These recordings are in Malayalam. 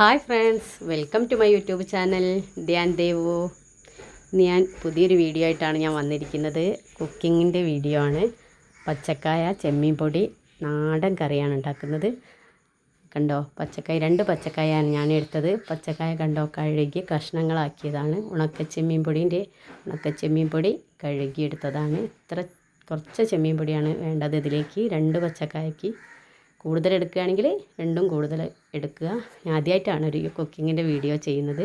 Hi friends, welcome to my YouTube channel Dhyan Devu. ഞാൻ പുതിയൊരു വീഡിയോ ആയിട്ടാണ് ഞാൻ വന്നിരിക്കുന്നത്. കുക്കിങ്ങിൻ്റെ വീഡിയോ ആണ്. പച്ചക്കായ ചെമ്മീൻ പൊടി നാടൻ കറിയാണ് ഉണ്ടാക്കുന്നത്. കണ്ടോ, പച്ചക്കായ 2 പച്ചക്കായാണ് ഞാൻ എടുത്തത്. പച്ചക്കായ കണ്ടോ, കഴുകി കഷ്ണങ്ങളാക്കിയതാണ്. ഉണക്കച്ചെമ്മീൻ പൊടി കഴുകിയെടുത്തതാണ്. കുറച്ച് ചെമ്മീൻ പൊടിയാണ് വേണ്ടത്. ഇതിലേക്ക് 2 പച്ചക്കായക്ക് കൂടുതൽ എടുക്കുകയാണെങ്കിൽ 2 കൂടുതൽ എടുക്കുക. ഞാൻ ആദ്യമായിട്ടാണ് ഒരു കുക്കിങ്ങിൻ്റെ വീഡിയോ ചെയ്യുന്നത്.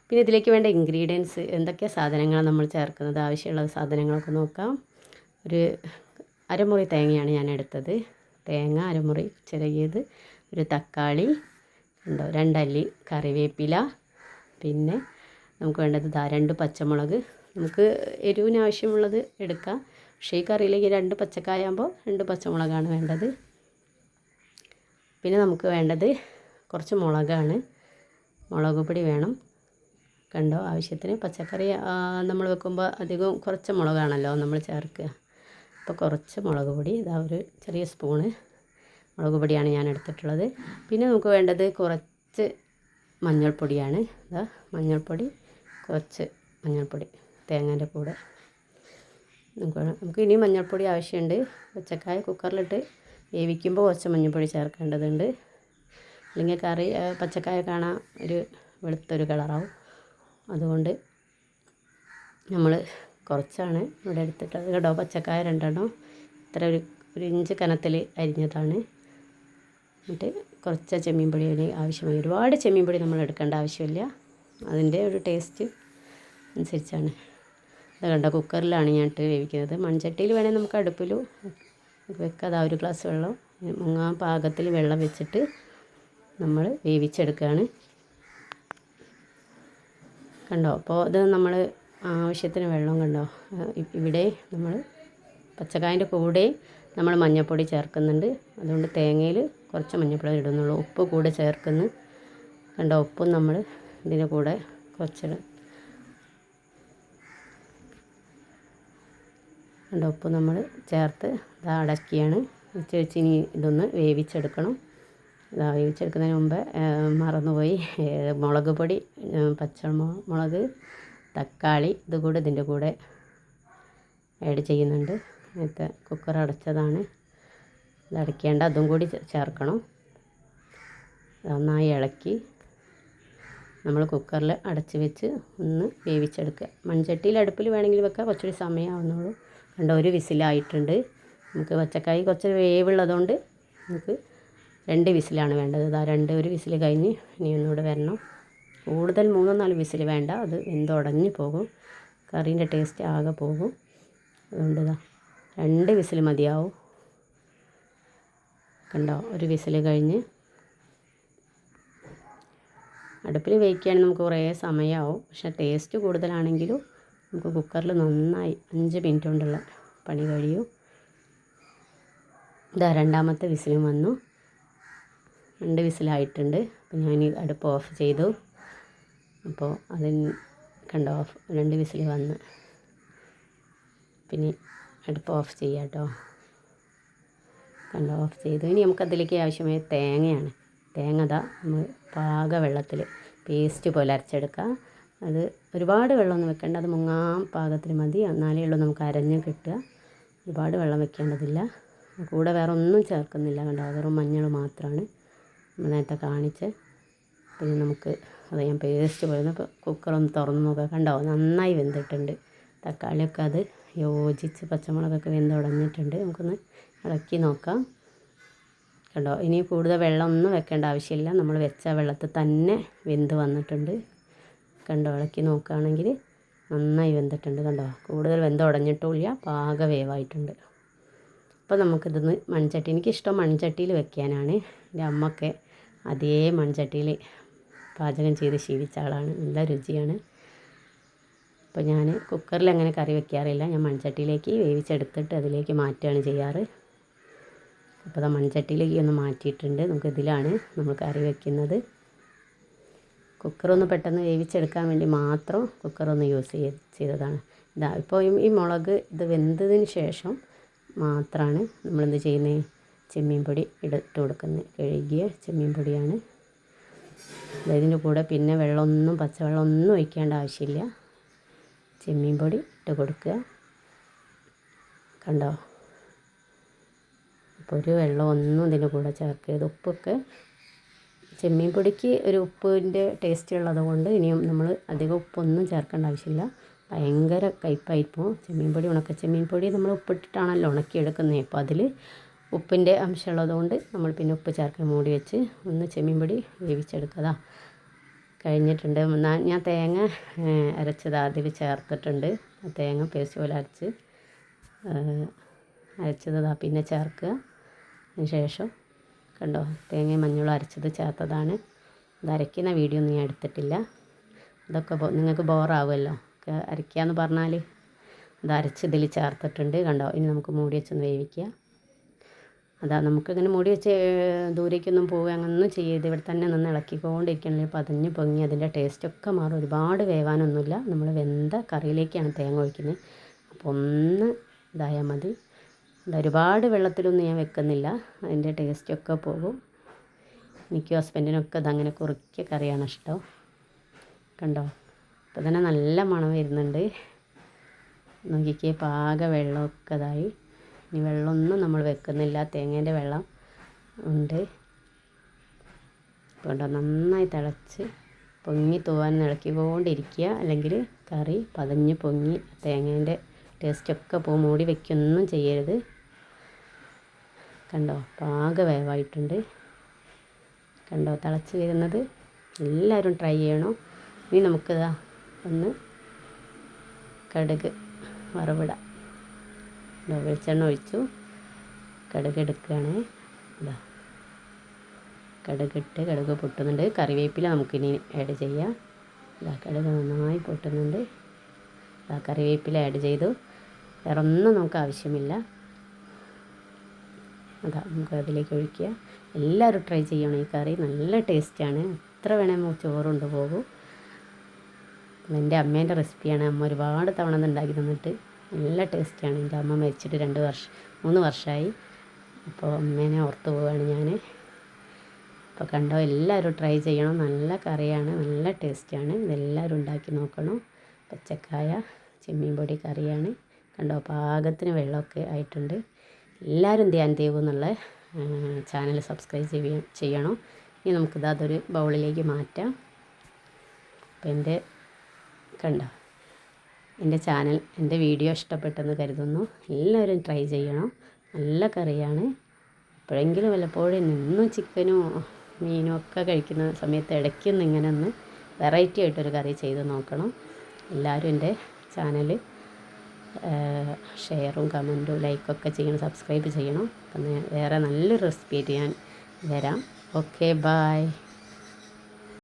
പിന്നെ ഇതിലേക്ക് വേണ്ട ഇൻഗ്രീഡിയൻസ് എന്തൊക്കെ സാധനങ്ങളാണ് നമ്മൾ ചേർക്കുന്നത്, ആവശ്യമുള്ള സാധനങ്ങളൊക്കെ നോക്കാം. ഒരു അരമുറി തേങ്ങയാണ് ഞാൻ എടുത്തത്. തേങ്ങ അരമുറി ചിരകിയത്, ഒരു തക്കാളി ഉണ്ടോ, 2 അല്ലി കറിവേപ്പില, പിന്നെ നമുക്ക് വേണ്ടത് 2 പച്ചമുളക്. നമുക്ക് എരിവിന് ആവശ്യമുള്ളത് എടുക്കാം. പക്ഷേ ഈ കറിയിലേക്ക് 2 പച്ചക്കായ ആകുമ്പോൾ 2 പച്ചമുളകാണ് വേണ്ടത്. പിന്നെ നമുക്ക് വേണ്ടത് കുറച്ച് മുളകാണ്, മുളക് പൊടി വേണം. കണ്ടോ, ആവശ്യത്തിന്. പച്ചക്കറി നമ്മൾ വെക്കുമ്പോൾ അധികം കുറച്ച് മുളകാണല്ലോ നമ്മൾ ചേർക്കുക. അപ്പോൾ കുറച്ച് മുളക് പൊടി, ഇതാ ഒരു ചെറിയ സ്പൂണ് മുളക് പൊടിയാണ് ഞാൻ എടുത്തിട്ടുള്ളത്. പിന്നെ നമുക്ക് വേണ്ടത് കുറച്ച് മഞ്ഞൾപ്പൊടിയാണ്. ഇതാ മഞ്ഞൾപ്പൊടി, കുറച്ച് മഞ്ഞൾപ്പൊടി തേങ്ങേൻ്റെ കൂടെ. നമുക്ക് ഇനിയും മഞ്ഞൾപ്പൊടി ആവശ്യമുണ്ട്. പച്ചക്കായ കുക്കറിലിട്ട് വേവിക്കുമ്പോൾ കുറച്ച് മഞ്ഞൾപ്പൊടി ചേർക്കേണ്ടതുണ്ട്. അല്ലെങ്കിൽ കറി പച്ചക്കായ കാണാൻ ഒരു വെളുത്തൊരു കളറാവും. അതുകൊണ്ട് നമ്മൾ കുറച്ചാണ് ഇവിടെ എടുത്തിട്ടത് കേട്ടോ. പച്ചക്കായ 2 ഇത്ര ഒരു ഇഞ്ച് കനത്തിൽ അരിഞ്ഞതാണ്. എന്നിട്ട് കുറച്ച് ചെമ്മീൻ പൊടി ആവശ്യമായി. ഒരുപാട് ചെമ്മീൻ പൊടി നമ്മൾ എടുക്കേണ്ട ആവശ്യമില്ല, അതിൻ്റെ ഒരു ടേസ്റ്റ് അനുസരിച്ചാണ്. ഇത് കണ്ടോ, കുക്കറിലാണ് ഞാൻ ഇട്ട് വേവിക്കുന്നത്. മൺചട്ടിയിൽ വേണമെങ്കിൽ നമുക്ക് അടുപ്പിലും വെക്കാതെ. 1 ഗ്ലാസ് വെള്ളം, മുങ്ങാൻ പാകത്തിൽ വെള്ളം വെച്ചിട്ട് നമ്മൾ വേവിച്ചെടുക്കുകയാണ്. കണ്ടോ, അപ്പോൾ ഇത് നമ്മൾ ആവശ്യത്തിന് വെള്ളം കണ്ടോ. ഇവിടെ നമ്മൾ പച്ചക്കായൻ്റെ കൂടെ നമ്മൾ മഞ്ഞൾപ്പൊടി ചേർക്കുന്നുണ്ട്. അതുകൊണ്ട് തേങ്ങയിൽ കുറച്ച് മഞ്ഞൾപ്പൊടി ഇടുന്നുള്ളൂ. ഉപ്പ് കൂടെ ചേർക്കുന്നു. കണ്ടോ, ഉപ്പും നമ്മൾ ഇതിൻ്റെ കൂടെ കുറച്ചിടും. കണ്ടോ, ഉപ്പ് നമ്മൾ ചേർത്ത് ഇതാ അടക്കിയാണ് വെച്ച് ഇനി ഇതൊന്ന് വേവിച്ചെടുക്കണം. ഇതാ വേവിച്ചെടുക്കുന്നതിന് മുമ്പ് മറന്നുപോയി, മുളക് പൊടി, പച്ചമുളക്, തക്കാളി ഇതുകൂടെ ഇതിൻ്റെ കൂടെ ആഡ് ചെയ്യുന്നുണ്ട്. നേരത്തെ കുക്കർ അടച്ചതാണ്, ഇത് അടയ്ക്കേണ്ട, അതും കൂടി ചേർക്കണം. നന്നായി ഇളക്കി നമ്മൾ കുക്കറിൽ അടച്ച് വെച്ച് ഒന്ന് വേവിച്ചെടുക്കുക. മൺചട്ടിയിൽ അടുപ്പിൽ വേണമെങ്കിൽ വെക്കാം, കുറച്ചുകൂടി സമയമാവുന്നുള്ളൂ. കണ്ടോ, ഒരു വിസിലായിട്ടുണ്ട്. നമുക്ക് പച്ചക്കായ കുറച്ച് വേവുള്ളതുകൊണ്ട് നമുക്ക് 2 വിസിലാണ് വേണ്ടത്. ഇതാ ഒരു വിസിൽ കഴിഞ്ഞ് ഇനി ഒന്നുകൂടെ വരണം. കൂടുതൽ 3-4 വിസിൽ വേണ്ട, അത് വെന്തുടഞ്ഞ് പോകും, കറീൻ്റെ ടേസ്റ്റ് ആകെ പോകും. അതുകൊണ്ട് ഇതാ 2 വിസിൽ മതിയാവും. കണ്ടോ, ഒരു വിസിൽ കഴിഞ്ഞ്. അടുപ്പിൽ വേവിക്കുകയാണെങ്കിൽ നമുക്ക് കുറേ സമയമാവും, പക്ഷേ ടേസ്റ്റ് കൂടുതലാണെങ്കിലും നമുക്ക് കുക്കറിൽ നന്നായി 5 മിനിറ്റ് കൊണ്ടുള്ള പണി കഴിയും. ഇതാ 2ാമത്തെ വിസിലും വന്നു. 2 വിസിലായിട്ടുണ്ട്. അപ്പോൾ ഞാൻ അടുപ്പ് ഓഫ് ചെയ്തു. അപ്പോൾ അതിന് കണ്ടോ, 2 വിസിൽ വന്ന്. പിന്നെ അടുപ്പ് ഓഫ് ചെയ്യാം കേട്ടോ. കണ്ടോ, ഓഫ് ചെയ്തു. ഇനി നമുക്കതിലേക്ക് ആവശ്യമായ തേങ്ങയാണ്. തേങ്ങ നമ്മൾ പാക വെള്ളത്തിൽ പേസ്റ്റ് പോലെ അരച്ചെടുക്കുക. അത് ഒരുപാട് വെള്ളമൊന്നും വെക്കേണ്ട, അത് മുങ്ങാൻ പാകത്തിന് മതി. എന്നാലേ ഉള്ളൂ നമുക്ക് അരഞ്ഞ് കിട്ടുക. ഒരുപാട് വെള്ളം വെക്കേണ്ടതില്ല. കൂടെ വേറെ ഒന്നും ചേർക്കുന്നില്ല. കണ്ടോ, വെറും മഞ്ഞൾ മാത്രമാണ് നമ്മൾ നേരത്തെ കാണിച്ച്. പിന്നെ നമുക്ക് അത് ഞാൻ പേസ്റ്റ് പോലെ ഇപ്പോൾ കുക്കറൊന്ന് തുറന്ന് നോക്കുക. കണ്ടോ, നന്നായി വെന്തിട്ടുണ്ട്. തക്കാളിയൊക്കെ അത് യോജിച്ച്, പച്ചമുളകൊക്കെ വെന്തുടഞ്ഞിട്ടുണ്ട്. നമുക്കൊന്ന് ഇളക്കി നോക്കാം. കണ്ടോ, ഇനി കൂടുതൽ വെള്ളമൊന്നും വെക്കേണ്ട ആവശ്യമില്ല, നമ്മൾ വെച്ച വെള്ളത്തിൽ തന്നെ വെന്ത് വന്നിട്ടുണ്ട്. കണ്ടോ, ഇളക്കി നോക്കുകയാണെങ്കിൽ നന്നായി വെന്തിട്ടുണ്ട്. കണ്ടോ, കൂടുതൽ വെന്തുടഞ്ഞിട്ടുമില്ല, പാക വേവായിട്ടുണ്ട്. അപ്പോൾ നമുക്കിതൊന്ന് മൺചട്ടി, എനിക്കിഷ്ടം മൺചട്ടിയിൽ വെക്കാനാണ്. എൻ്റെ അമ്മയൊക്കെ അതേ മൺചട്ടിയിൽ പാചകം ചെയ്ത് ശീലിച്ച ആളാണ്, നല്ല രുചിയാണ്. അപ്പോൾ ഞാൻ കുക്കറിൽ അങ്ങനെ കറി വെക്കാറില്ല, ഞാൻ മൺചട്ടിയിലേക്ക് വേവിച്ചെടുത്തിട്ട് അതിലേക്ക് മാറ്റുകയാണ് ചെയ്യാറ്. അപ്പോൾ അത് മൺചട്ടിയിലേക്ക് ഒന്ന് മാറ്റിയിട്ടുണ്ട്. നമുക്കിതിലാണ് നമ്മൾ കറി വെക്കുന്നത്. കുക്കറൊന്ന് പെട്ടെന്ന് വേവിച്ചെടുക്കാൻ വേണ്ടി മാത്രം കുക്കറൊന്ന് യൂസ് ചെയ്തതാണ്. ഇതാ ഇപ്പോൾ ഈ മുളക് ഇത് വെന്തതിന് ശേഷം മാത്രമാണ് നമ്മളെന്ത് ചെയ്യുന്നത്, ചെമ്മീൻ പൊടി ഇട്ട് കൊടുക്കുന്നത്. കഴുകിയ ചെമ്മീൻ പൊടിയാണ്. ഇതിൻ്റെ കൂടെ പിന്നെ വെള്ളമൊന്നും പച്ചവെള്ളമൊന്നും ഒഴിക്കേണ്ട ആവശ്യമില്ല. ചെമ്മീൻ പൊടി ഇട്ട് കൊടുക്കുക. കണ്ടോ, അപ്പോൾ ഒരു വെള്ളമൊന്നും ഇതിൻ്റെ കൂടെ ചേർക്കരുത്. ഉപ്പൊക്കെ ചെമ്മീൻ പൊടിക്ക് ഒരു ഉപ്പിൻ്റെ ടേസ്റ്റ് ഉള്ളത് കൊണ്ട് ഇനിയും നമ്മൾ അധികം ഉപ്പൊന്നും ചേർക്കേണ്ട ആവശ്യമില്ല. ഭയങ്കര കയ്പ്പായിപ്പോൾ. ചെമ്മീൻ പൊടി, ഉണക്ക ചെമ്മീൻ പൊടി നമ്മൾ ഉപ്പിട്ടിട്ടാണല്ലോ ഉണക്കിയെടുക്കുന്നത്. അപ്പോൾ അതിൽ ഉപ്പിൻ്റെ അംശമുള്ളത് കൊണ്ട് നമ്മൾ പിന്നെ ഉപ്പ് ചേർക്കാൻ മൂടി വെച്ച് ഒന്ന് ചെമ്മീൻ പൊടി വേവിച്ചെടുക്കുക. കഴിഞ്ഞിട്ടുണ്ട്. ഞാൻ തേങ്ങ അരച്ചത് അതിൽ ചേർത്തിട്ടുണ്ട്. തേങ്ങ പേസ്റ്റ് പോലെ അരച്ചത് പിന്നെ ചേർക്കുക. അതിന് ശേഷം കണ്ടോ, തേങ്ങയും മഞ്ഞളും അരച്ചത് ചേർത്തതാണ്. ഇത് അരയ്ക്കുന്ന വീഡിയോ ഒന്നും ഞാൻ എടുത്തിട്ടില്ല. ഇതൊക്കെ നിങ്ങൾക്ക് ബോറാവുമല്ലോ അരയ്ക്കാന്ന് പറഞ്ഞാൽ. ഇത് അരച്ച് ഇതിൽ ചേർത്തിട്ടുണ്ട്. കണ്ടോ, ഇനി നമുക്ക് മൂടി വെച്ചൊന്ന് വേവിക്കുക. അതാ, നമുക്കിങ്ങനെ മൂടി വെച്ച് ദൂരേക്കൊന്നും പോവുക അങ്ങനൊന്നും ചെയ്യരുത്. ഇവിടെ തന്നെ നിന്ന് ഇളക്കിക്കൊണ്ടിരിക്കണല്ലേ. പതഞ്ഞ് പൊങ്ങി അതിൻ്റെ ടേസ്റ്റൊക്കെ മാറും. ഒരുപാട് വേവാനൊന്നുമില്ല. നമ്മൾ വെന്ത കറിയിലേക്കാണ് തേങ്ങ ഒഴിക്കുന്നത്. അപ്പോൾ ഒന്ന് ഇതായാൽ മതി. ഒരുപാട് വെള്ളത്തിലൊന്നും ഞാൻ വെക്കുന്നില്ല, അതിൻ്റെ ടേസ്റ്റൊക്കെ പോകും. എനിക്കും ഹസ്ബൻഡിനൊക്കെ ഇതങ്ങനെ കുറുക്കിയ കറിയാണ് ഇഷ്ടം. കണ്ടോ, അപ്പോൾ തന്നെ നല്ല മണം വരുന്നുണ്ട്. നോക്കിക്കേ, പാക വെള്ളമൊക്കെ ഇതായി. ഇനി വെള്ളമൊന്നും നമ്മൾ വെക്കുന്നില്ല, തേങ്ങേൻ്റെ വെള്ളം ഉണ്ട്. കണ്ടോ, നന്നായി തിളച്ച് പൊങ്ങി തൂവാൻ ഇളക്കിക്കൊണ്ടിരിക്കുക. അല്ലെങ്കിൽ കറി പതഞ്ഞ് പൊങ്ങി തേങ്ങേൻ്റെ ടേസ്റ്റൊക്കെ പോകും. മൂടി വയ്ക്കൊന്നും ചെയ്യരുത്. കണ്ടോ, പാക വേവായിട്ടുണ്ട്. കണ്ടോ, തിളച്ച് വരുന്നത്. എല്ലാവരും ട്രൈ ചെയ്യണം. ഇനി നമുക്കിതാ ഒന്ന് കടുക് വറവിടാം. വെളിച്ചെണ്ണ ഒഴിച്ചു കടുക് എടുക്കുകയാണ്. ഇതാ കടുകിട്ട് കടുക് പൊട്ടുന്നുണ്ട്. കറിവേപ്പില നമുക്കിനി ആഡ് ചെയ്യാം. ഇതാ കടുക് നന്നായി പൊട്ടുന്നുണ്ട്. ഇതാ കറിവേപ്പില ആഡ് ചെയ്തു. വേറെ ഒന്നും നമുക്ക് ആവശ്യമില്ല. അതാ നമുക്ക് അതിലേക്ക് ഒഴിക്കുക. എല്ലാവരും ട്രൈ ചെയ്യണം. ഈ കറി നല്ല ടേസ്റ്റാണ്. എത്ര വേണമെങ്കിൽ ചോറുണ്ട് പോകും. എൻ്റെ അമ്മേൻ്റെ റെസിപ്പിയാണ്. അമ്മ ഒരുപാട് തവണ ഉണ്ടാക്കി തന്നിട്ട് നല്ല ടേസ്റ്റാണ്. എൻ്റെ അമ്മ മരിച്ചിട്ട് 3 വർഷമായി. അപ്പോൾ അമ്മേനെ ഓർത്ത് പോവുകയാണ് ഞാൻ. അപ്പോൾ കണ്ടോ, എല്ലാവരും ട്രൈ ചെയ്യണം. നല്ല കറിയാണ്, നല്ല ടേസ്റ്റാണ്. ഇതെല്ലാവരും ഉണ്ടാക്കി നോക്കണം. പച്ചക്കായ ചെമ്മീൻ പൊടി കറിയാണ്. കണ്ടോ, പാകത്തിന് വെള്ളമൊക്കെ ആയിട്ടുണ്ട്. എല്ലാവരും ധ്യാൻ ദേവ് എന്നുള്ള ചാനൽ സബ്സ്ക്രൈബ് ചെയ്യണം. ഇനി നമുക്കിത് അതൊരു ബൗളിലേക്ക് മാറ്റാം. അപ്പോൾ എൻ്റെ ചാനൽ, എൻ്റെ വീഡിയോ ഇഷ്ടപ്പെട്ടെന്ന് കരുതുന്നു. എല്ലാവരും ട്രൈ ചെയ്യണം. നല്ല കറിയാണ്. എപ്പോഴെങ്കിലും വല്ലപ്പോഴും എന്നും ചിക്കനും മീനും ഒക്കെ കഴിക്കുന്ന സമയത്ത് ഇടയ്ക്കൊന്ന് ഇങ്ങനെ ഒന്ന് വെറൈറ്റി ആയിട്ടൊരു കറി ചെയ്ത് നോക്കണം. എല്ലാവരും എൻ്റെ ചാനൽ ഷെയറും കമൻറ്റും ലൈക്കൊക്കെ ചെയ്യണം, സബ്സ്ക്രൈബ് ചെയ്യണം. അപ്പം വേറെ നല്ലൊരു റെസിപ്പി ആയിട്ട് ഞാൻ വരാം. Okay, by.